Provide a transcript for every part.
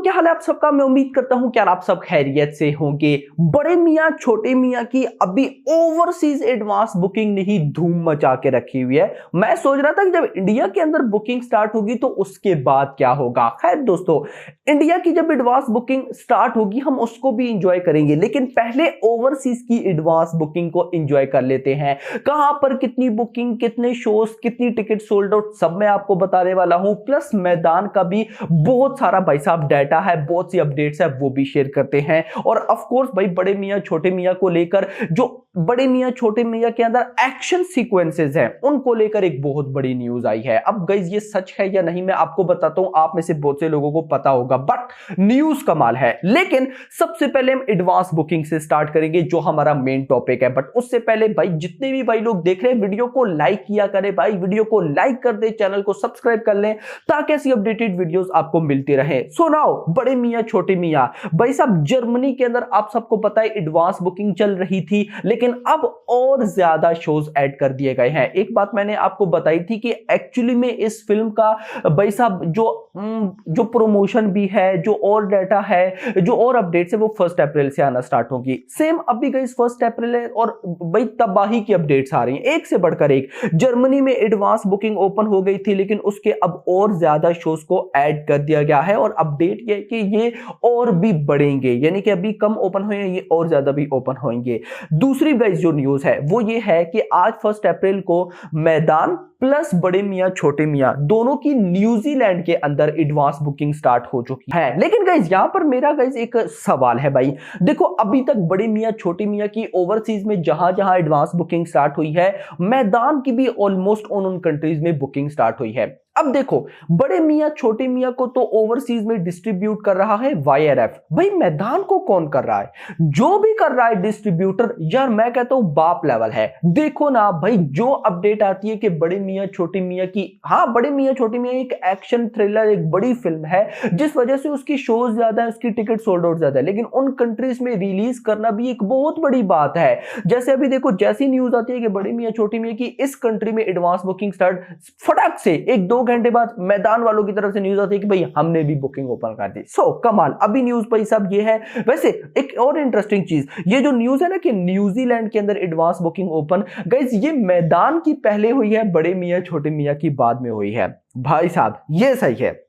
क्या हाल है आप सबका। मैं उम्मीद करता हूं कि यार आप सब खैरियत से होंगे। बड़े मियाँ छोटे मियाँ की अभी ओवरसीज एडवांस बुकिंग ने ही धूम मचा के रखी हुई है। मैं सोच रहा था कि जब इंडिया के अंदर बुकिंग स्टार्ट होगी तो उसके बाद क्या होगा। खैर दोस्तों, इंडिया की जब एडवांस बुकिंग स्टार्ट होगी हम उसको भी इंजॉय करेंगे, लेकिन पहले ओवरसीज की एडवांस बुकिंग को इंजॉय कर लेते हैं। कहां पर कितनी बुकिंग, कितने शोज, कितनी टिकट सोल्ड आउट, सब मैं आपको बताने वाला हूं। प्लस मैदान का भी बहुत सारा भाई साहब डाटा है, बहुत सी अपडेट्स है, वो भी शेयर करते हैं। और ऑफ कोर्स भाई बड़े मियाँ छोटे मियाँ को लेकर, जो बड़े मियाँ छोटे मियाँ के अंदर एक्शन सीक्वेंसेस हैं उनको लेकर एक बहुत बड़ी न्यूज आई है। अब गाइस ये सच है या नहीं मैं आपको बताता हूं, आप में से बहुत से लोगों को पता होगा, बट न्यूज कमाल है। लेकिन सबसे पहले हम एडवांस बुकिंग से स्टार्ट करेंगे जो हमारा मेन टॉपिक है। बट उससे पहले भाई जितने भी भाई लोग देख रहे हैं वीडियो को लाइक किया करें भाई, वीडियो को लाइक कर दे, चैनल को सब्सक्राइब कर लें ताकि ऐसी अपडेटेड वीडियोस आपको मिलती रहे। सो नाउ बड़े मियाँ छोटे मियाँ भाई साहब, जर्मनी के अंदर आप सबको पता है एडवांस बुकिंग चल रही थी, लेकिन अब और ज्यादा शोज ऐड कर दिए गए हैं। एक बात मैंने आपको बताई थी कि एक्चुअली में इस फिल्म का भाई साहब जो प्रमोशन भी है, जो और डाटा है, जो और अपडेट्स है वो 1 अप्रैल से आना स्टार्ट होगी। सेम अभी गई 1 अप्रैल है और भाई तबाही की अपडेट्स आ रही हैं एक से बढ़कर एक। जर्मनी में एडवांस बुकिंग ओपन हो गई थी, लेकिन उसके अब और ज्यादा शोज को ऐड कर दिया गया है और अपडेट ये कि ये और भी बढ़ेंगे, यानी कि अभी कम ओपन हुए हैं, ये और ज्यादा भी ओपन होंगे। दूसरी गाइस जो न्यूज है वो ये है कि आज 1 अप्रैल को मैदान प्लस बड़े मियाँ छोटे मियाँ दोनों की न्यूजीलैंड के अंदर एडवांस बुकिंग स्टार्ट हो चुकी है। लेकिन गाइस यहां पर मेरा गाइस एक सवाल है भाई, देखो अभी तक बड़े मियाँ छोटे मियाँ की ओवरसीज में जहां जहां एडवांस बुकिंग स्टार्ट हुई है, मैदान की भी ऑलमोस्ट उन कंट्रीज में बुकिंग स्टार्ट हुई है। अब देखो बड़े मियाँ छोटे मियाँ को तो ओवरसीज में डिस्ट्रीब्यूट कर रहा है वाईआरएफ, भाई मैदान को कौन कर रहा है? जो भी कर रहा है डिस्ट्रीब्यूटर, यार मैं कहता हूं बाप लेवल है। देखो ना भाई, जो अपडेट आती है कि बड़े मियाँ छोटे मियाँ की, हाँ बड़े मियाँ छोटे मियाँ एक एक्शन थ्रिलर, एक बड़ी फिल्म है जिस वजह से उसकी शोज ज्यादा है, उसकी टिकट सोल्ड आउट ज्यादा है, लेकिन उन कंट्रीज में रिलीज करना भी एक बहुत बड़ी बात है। जैसे अभी देखो, जैसी न्यूज आती है कि बड़े मियाँ छोटे मियाँ की इस कंट्री में एडवांस बुकिंग स्टार्ट, फटाक से 1-2 घंटे बाद मैदान वालों की तरफ से न्यूज आती है कि भाई हमने भी बुकिंग ओपन कर दी। सो कमाल। अभी न्यूज भाई साहब ये है। वैसे एक और इंटरेस्टिंग चीज, ये जो न्यूज है ना कि न्यूजीलैंड के अंदर एडवांस बुकिंग ओपन, गाइस ये मैदान की पहले हुई है, बड़े मियाँ छोटे मियाँ की बाद में हुई है। भाई साहब ये सही है।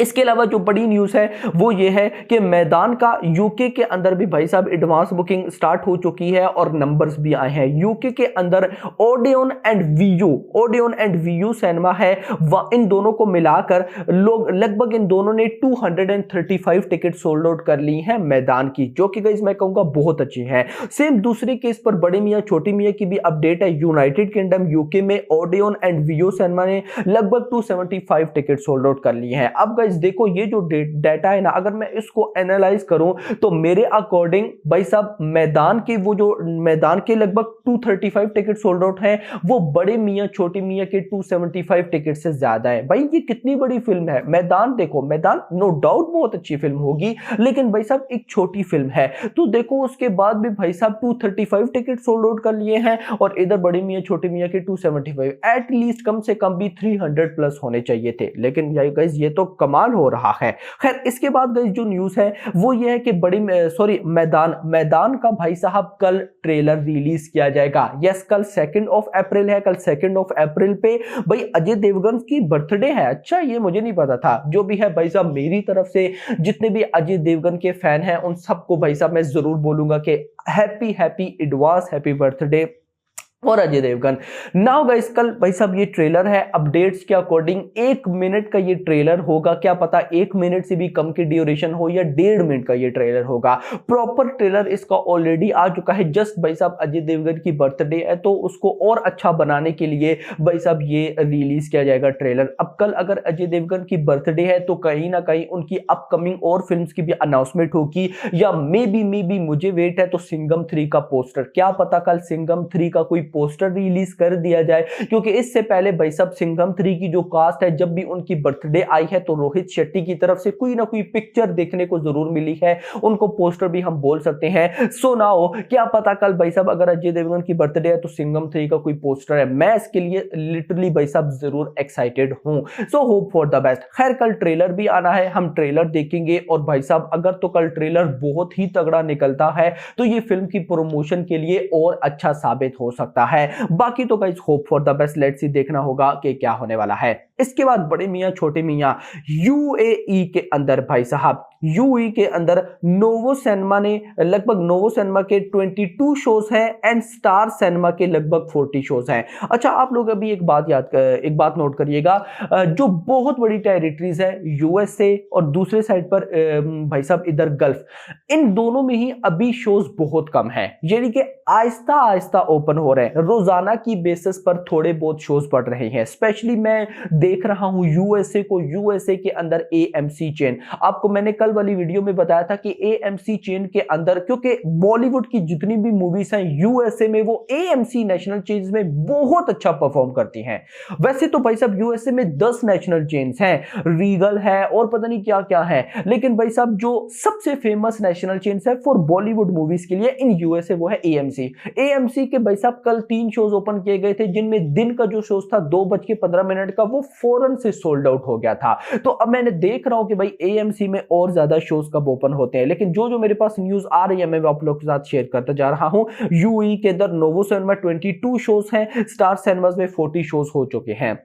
इसके अलावा जो बड़ी न्यूज है वो ये है कि मैदान का यूके के अंदर भी भाई साहब एडवांस बुकिंग स्टार्ट हो चुकी है और नंबर्स भी आए हैं। यूके के अंदर ओडियन एंड वीयू सिनेमा है, इन दोनों को मिलाकर लोग लगभग, इन दोनों ने 235 टिकट सोल्ड आउट कर ली हैं मैदान की, जो कि गाइस मैं कहूंगा बहुत अच्छी है। सेम दूसरी केस पर बड़े मियाँ छोटी मियाँ की भी अपडेट है। यूनाइटेड किंगडम यूके में ओडियन एंड वीयू सिनेमा ने लगभग 275 टिकट सोल्ड आउट कर ली हैं। अब देखो ये जो डाटा है ना, अगर मैं इसको एनालाइज करूं तो मेरे अकॉर्डिंग भाई साहब मैदान के, वो जो मैदान के लगभग 235 टिकट सोल्ड आउट हैं, वो बड़े मियाँ छोटे मियाँ के 275 टिकट से ज्यादा है। भाई ये कितनी बड़ी फिल्म है मैदान। देखो मैदान नो डाउट बहुत अच्छी फिल्म होगी, लेकिन भाई साहब एक छोटी फिल्म है, तो देखो उसके बाद भी भाई साहब 235 टिकट सोल्ड आउट कर लिए हैं और इधर बड़े मियाँ छोटे मियाँ के 275, एटलीस्ट कम से कम भी 300 प्लस होने चाहिए थे। लेकिन गाइस ये तो कमाल हो रहा है। खैर इसके बाद गाइस जो न्यूज है वो ये है कि मैदान का भाई साहब कल ट्रेलर रिलीज किया जाएगा। यस कल 2 अप्रैल है। कल 2 अप्रैल पे भाई अजय देवगन की बर्थडे है। अच्छा ये मुझे नहीं पता था। जो भी है भाई साहब मेरी तरफ से जितने भी अजय देवगन के फैन हैं उन सबको भाई साहब मैं जरूर बोलूंगा कि हैप्पी एडवांस हैप्पी बर्थडे और अजय देवगन। नाउ गाइस कल भाई साहब ये ट्रेलर है, अपडेट्स के अकॉर्डिंग 1 मिनट का ये ट्रेलर होगा। क्या पता 1 मिनट से भी कम की ड्यूरेशन हो या 1.5 मिनट का ये ट्रेलर होगा। प्रॉपर ट्रेलर इसका ऑलरेडी आ चुका है। जस्ट भाई साहब अजय देवगन की बर्थडे है तो उसको और अच्छा बनाने के लिए भाई साहब ये रिलीज किया जाएगा ट्रेलर। अब कल अगर अजय देवगन की बर्थडे है तो कहीं ना कहीं उनकी अपकमिंग और फिल्म की भी अनाउंसमेंट होगी, या मे बी मुझे वेट है तो सिंघम 3 का पोस्टर, क्या पता कल सिंघम 3 का कोई पोस्टर रिलीज कर दिया जाए, क्योंकि इससे पहले भाई साहब सिंघम 3 की जो कास्ट है, जब भी उनकी बर्थडे आई है तो रोहित शेट्टी की तरफ से कोई ना कोई पिक्चर देखने को जरूर मिली है, उनको पोस्टर भी हम बोल सकते हैं। सो नाउ क्या पता कल भाई साहब अगर अजय देवगन की बर्थडे है तो सिंघम 3 का कोई पोस्टर है, मैं इसके लिए लिटरली भाई साहब जरूर एक्साइटेड हूं। So hope for the best. खैर कल ट्रेलर भी आना है, हम ट्रेलर देखेंगे और भाई साहब अगर तो कल ट्रेलर बहुत ही तगड़ा निकलता है तो ये फिल्म की प्रमोशन के लिए और अच्छा साबित हो सकता है। बाकी तो guys hope for the best, let's see, देखना होगा कि क्या होने वाला है। इसके बाद बड़े मियां छोटे मियां यूएई के अंदर भाई साहब, यूएई के अंदर नोवो सिनेमा ने लगभग नोवो सिनेमा के 22 शोज हैं एंड स्टार सिनेमा के लगभग 40 शोज हैं। अच्छा आप लोग अभी एक बात नोट करिएगा, जो बहुत बड़ी टेरिटरीज है यूएसए और दूसरे साइड पर भाई साहब इधर गल्फ, इन दोनों में ही अभी शोज बहुत कम है, यानी कि आहिस्ता आहिस्ता ओपन हो रहे हैं, रोजाना की बेसिस पर थोड़े बहुत शोज बढ़ रहे हैं। स्पेशली मैं देख रहा हूं यूएसए को, यूएसए के अंदर एएमसी चेन, आपको मैंने कल वाली वीडियो में बताया था कि एएमसी चेन के अंदर, क्योंकि बॉलीवुड की जितनी भी मूवीज हैं यूएसए में वो एएमसी नेशनल चेन्स में बहुत अच्छा परफॉर्म करती हैं। वैसे तो भाई साहब यूएसए में 10 नेशनल चेन्स हैं, रीगल है और पता नहीं क्या क्या है, लेकिन भाई साहब जो सबसे फेमस नेशनल चेन्स है फॉर बॉलीवुड मूवीज के लिए इन यूएसए वो है एएमसी। एएमसी के भाई साहब कल 3 शोज ओपन किए गए थे, जिनमें दिन का जो शोज था 2:15 का, वो फौरन से सोल्ड आउट हो गया था। तो अब मैंने देख रहा हूं कि भाई एएमसी में और ज्यादा शोज कब ओपन होते हैं, लेकिन जो मेरे पास न्यूज आ रही है मैं आप लोगों के साथ शेयर करता जा रहा हूं। यूएई के अंदर नोवो सिनेमा 22 शोज हैं, स्टार सिनेमास में 40 शोज हो चुके हैं।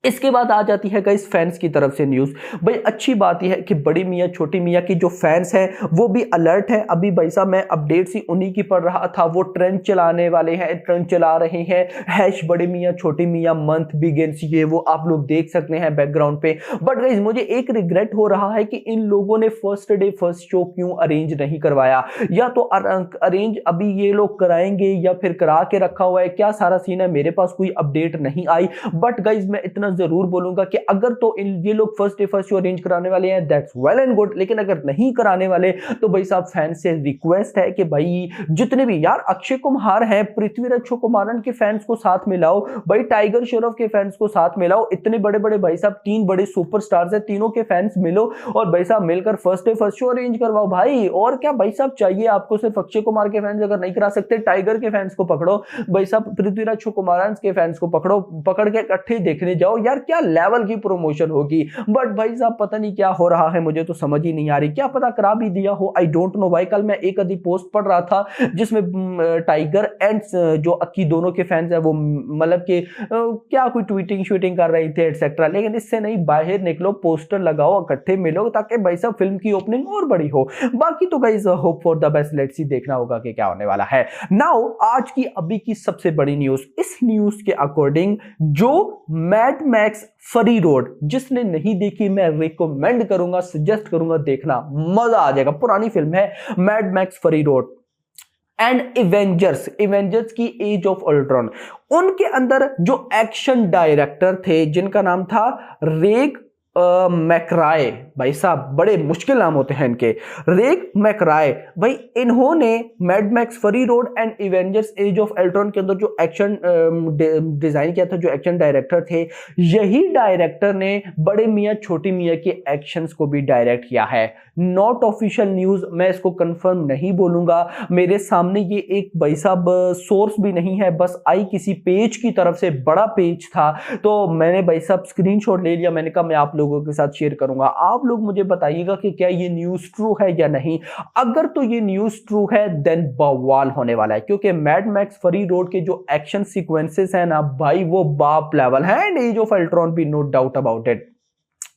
इसके बाद आ जाती है गाइस फैंस की तरफ से न्यूज। भाई अच्छी बात यह है कि बड़ी मियां छोटी मियां की जो फैंस हैं वो भी अलर्ट है। अभी भाई साहब मैं अपडेट्स ही उन्हीं की पढ़ रहा था, वो ट्रेंड चलाने वाले हैं, ट्रेंड चला रहे हैं, हैश बड़ी मियां छोटी मियां मंथ बिगिंस, ये वो आप लोग देख सकते हैं बैकग्राउंड पे। बट गाइस मुझे एक रिग्रेट हो रहा है कि इन लोगों ने फर्स्ट डे फर्स्ट शो क्यों अरेंज नहीं करवाया, या तो अरेंज अभी ये लोग कराएंगे या फिर करा के रखा हुआ है, क्या सारा सीन है, मेरे पास कोई अपडेट नहीं आई। बट गाइस मैं इतना जरूर बोलूंगा कि अगर तो ये लोग first day first show arrange कराने वाले हैं दैट्स वेल एंड गुड, लेकिन अगर नहीं कराने वाले तो भाई साहब फैंस से रिक्वेस्ट है कि भाई जितने भी यार अक्षय कुमार है, पृथ्वीराज चौकुमारन के फैंस को साथ मिलाओ, भाई टाइगर श्रॉफ के फैंस को साथ मिलाओ, इतने बड़े बड़े भाई साहब 3 बड़े सुपरस्टार्स हैं, तीनों के फैंस मिलो और भाई साहब मिलकर first day first show arrange करवाओ भाई। और क्या भाई साहब चाहिए आपको, सिर्फ अक्षय कुमार के फैंस अगर नहीं करा सकते, टाइगर के फैंस को पकड़ो, भाई साहब पृथ्वीराज चौकुमारन के फैंस को पकड़ो, पकड़ के इकट्ठे देखने जाओ, यार क्या लेवल की प्रमोशन होगी। बट भाई साहब पता नहीं क्या हो रहा है, मुझे तो समझ ही नहीं आ रही, क्या पता करा भी दिया हो, आई डोंट नो भाई। कल मैं एक आधी पोस्ट पढ़ रहा था जिसमें टाइगर एंड जो अक्की दोनों के फैंस है वो मतलब कि क्या कोई ट्वीटिंग शूटिंग कर रही थे एटसेट्रा, लेकिन इससे नहीं, बाहर निकलो, पोस्टर लगाओ, इकट्ठे मिलो, ताकि भाई साहब फिल्म की ओपनिंग और बड़ी हो। बाकी तो guys hope for the best, let's see, देखना होगा कि क्या होने वाला है। नाउ आज की अभी की सबसे बड़ी न्यूज, इस न्यूज के अकॉर्डिंग जो मैड मैक्स फरी रोड, जिसने नहीं देखी मैं रिकमेंड करूंगा, सजेस्ट करूंगा, देखना मजा आ जाएगा। पुरानी फिल्म है mad Max Fury Road and इवेंजर्स की एज ऑफ अल्ट्रॉन। उनके अंदर जो एक्शन डायरेक्टर थे जिनका नाम था रेग मैकराय, भाई साहब बड़े मुश्किल नाम होते हैं इनके, रेग मैकराय भाई, इन्होंने Mad Max Fury Road and Avengers Age of Ultron के अंदर जो एक्शन डिजाइन किया था, जो एक्शन डायरेक्टर थे, यही डायरेक्टर ने बड़े मियां छोटी मियां के एक्शंस को भी डायरेक्ट किया है। नॉट ऑफिशियल न्यूज, मैं इसको कंफर्म नहीं बोलूंगा, मेरे सामने ये एक भाई साहब सोर्स भी नहीं है, बस आई किसी पेज की तरफ से, बड़ा पेज था, तो मैंने भाई साहब स्क्रीनशॉट ले लिया, मैंने कहा मैं आप लोगों के साथ शेयर करूंगा। आप लोग मुझे बताइएगा कि क्या ये न्यूज ट्रू है या नहीं। अगर तो ये न्यूज ट्रू है देन बवाल होने वाला है, क्योंकि मैड मैक्स फरी रोड के जो एक्शन सीक्वेंसेस हैं ना भाई, वो बाप लेवल है, एंड एज ऑफ अल्ट्रॉन भी, no doubt about it.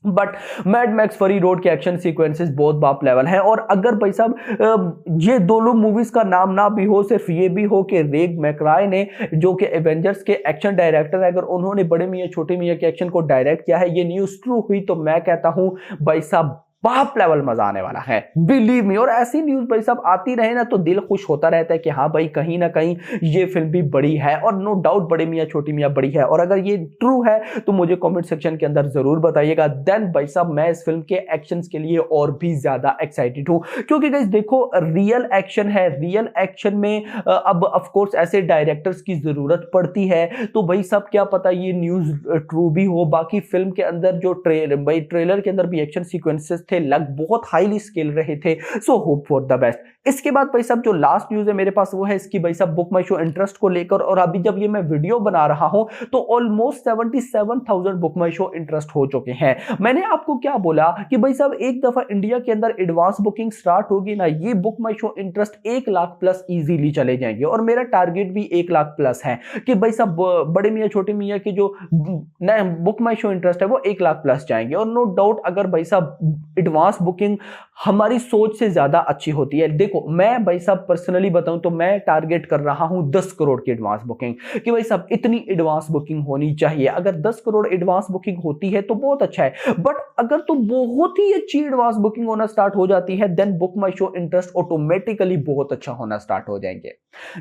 But Mad Max Fury Road के एक्शन सीक्वेंसेस बहुत बाप लेवल हैं। और अगर भाई साहब ये दोनों मूवीज का नाम ना भी हो, सिर्फ ये भी हो कि रेग मैकराय ने, जो कि एवेंजर्स के एक्शन डायरेक्टर है, अगर उन्होंने बड़े मियां छोटे मियां के एक्शन को डायरेक्ट किया है, ये न्यूज ट्रू हुई, तो मैं कहता हूं भाई साहब बाप लेवल मजा आने वाला है, बिलीव मी। और ऐसी न्यूज भाई साहब आती रहे ना तो दिल खुश होता रहता है कि हाँ भाई कहीं ना कहीं ये फिल्म भी बड़ी है, और नो डाउट बड़े मियां छोटी मियां बड़ी है। और अगर ये ट्रू है तो मुझे कमेंट सेक्शन के अंदर जरूर बताइएगा। देन भाई साहब मैं इस फिल्म के एक्शंस के लिए और भी ज्यादा एक्साइटेड हूं, क्योंकि गाइस देखो रियल एक्शन है, रियल एक्शन में अब ऑफ कोर्स ऐसे डायरेक्टर्स की जरूरत पड़ती है। तो भाई साहब क्या पता ये न्यूज ट्रू भी हो। बाकी फिल्म के अंदर जो ट्रेलर के अंदर भी एक्शन सीक्वेंसेस थे लग बहुत हाईली स्केल रहे थे। So hope for the best. इसके बाद भाई साहब जो लास्ट न्यूज है मेरे पास वो है इसकी भाई साहब बुक माई शो इंटरेस्ट को लेकर। और अभी जब ये मैं वीडियो बना रहा हूं तो ऑलमोस्ट 77,000 बुक माई शो इंटरेस्ट हो चुके हैं। मैंने आपको क्या बोला कि भाई साहब एक दफा इंडिया के अंदर एडवांस बुकिंग स्टार्ट होगी ना, ये BookMyShow interest 1 lakh plus easily चले जाएंगे। और मेरा टारगेट भी 1 लाख प्लस है कि भाई साहब बड़े मियां छोटे मियां की जो बुक माई शो इंटरेस्ट है वो 1 लाख प्लस जाएंगे। और नो डाउट अगर भाई साहब एडवांस बुकिंग हमारी सोच से ज्यादा अच्छी होती है। देखो मैं भाई साहब पर्सनली बताऊं तो मैं टारगेट कर रहा हूं 10 करोड़ की एडवांस बुकिंग, कि भाई साहब इतनी एडवांस बुकिंग होनी चाहिए। अगर 10 करोड़ एडवांस बुकिंग होती है तो बहुत अच्छा है, बट अगर तो बहुत ही अच्छी एडवांस बुकिंग होना स्टार्ट हो जाती है देन बुक माई शो इंटरेस्ट ऑटोमेटिकली बहुत अच्छा होना स्टार्ट हो जाएंगे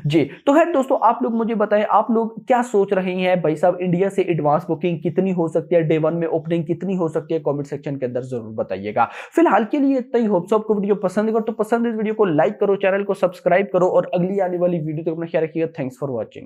जी। तो है दोस्तों आप लोग मुझे बताएं आप लोग क्या सोच रहे हैं भाई साहब, इंडिया से एडवांस बुकिंग कितनी हो सकती है, डे 1 में ओपनिंग कितनी हो सकती है, कमेंट सेक्शन के अंदर जरूर बताइएगा। फिलहाल के लिए इतना ही। होप सो आपको वीडियो पसंद है तो पसंद इस वीडियो को लाइक करो, चैनल को सब्सक्राइब करो और अगली आने वाली वीडियो तक अपना ख्याल रखिएगा। Thanks for watching.